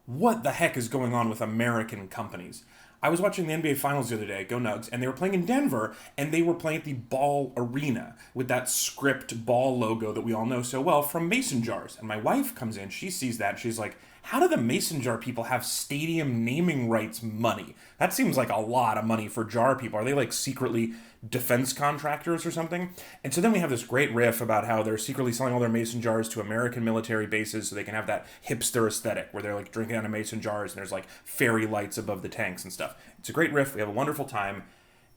what the heck is going on with American companies? I was watching the NBA Finals the other day, go Nugs, and they were playing in Denver, and they were playing at the Ball Arena with that script ball logo that we all know so well from Mason Jars. And my wife comes in, she sees that, she's like, how do the Mason Jar people have stadium naming rights money? That seems like a lot of money for jar people. Are they like secretly defense contractors or something? And so then we have this great riff about how they're secretly selling all their Mason jars to American military bases so they can have that hipster aesthetic where they're like drinking out of Mason jars and there's like fairy lights above the tanks and stuff. It's a great riff. We have a wonderful time.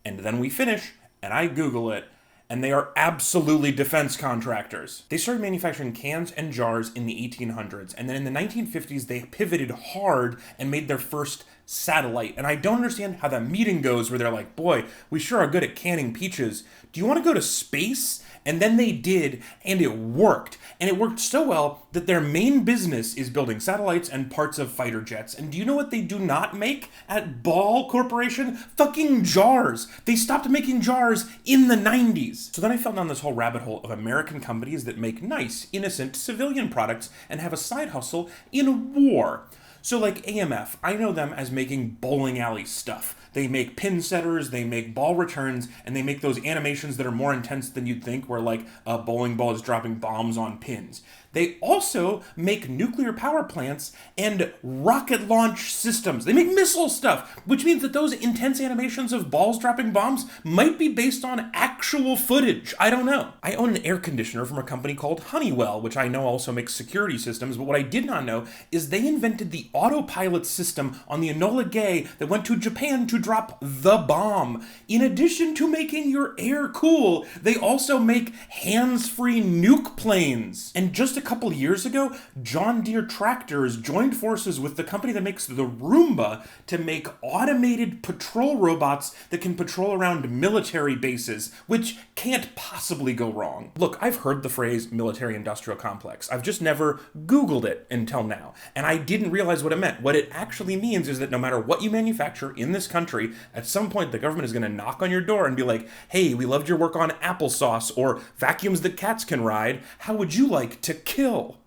And then we finish and I Google it, and they are absolutely defense contractors. They started manufacturing cans and jars in the 1800s, and then in the 1950s they pivoted hard and made their first satellite. And I don't understand how that meeting goes where they're like, boy, we sure are good at canning peaches. Do you want to go to space? And then they did, and it worked. And it worked so well that their main business is building satellites and parts of fighter jets. And do you know what they do not make at Ball Corporation? Fucking jars. They stopped making jars in the 90s. So then I fell down this whole rabbit hole of American companies that make nice, innocent civilian products and have a side hustle in war. So like AMF, I know them as making bowling alley stuff. They make pin setters, they make ball returns, and they make those animations that are more intense than you'd think, where like a bowling ball is dropping bombs on pins. They also make nuclear power plants and rocket launch systems. They make missile stuff, which means that those intense animations of balls dropping bombs might be based on actual footage. I don't know. I own an air conditioner from a company called Honeywell, which I know also makes security systems, but what I did not know is they invented the autopilot system on the Enola Gay that went to Japan to drop the bomb. In addition to making your air cool, they also make hands-free nuke planes. And just a couple years ago, John Deere Tractors joined forces with the company that makes the Roomba to make automated patrol robots that can patrol around military bases, which can't possibly go wrong. Look, I've heard the phrase military-industrial complex. I've just never Googled it until now, and I didn't realize what it meant. What it actually means is that no matter what you manufacture in this country, at some point the government is going to knock on your door and be like, hey, we loved your work on applesauce or vacuums that cats can ride. How would you like to kill?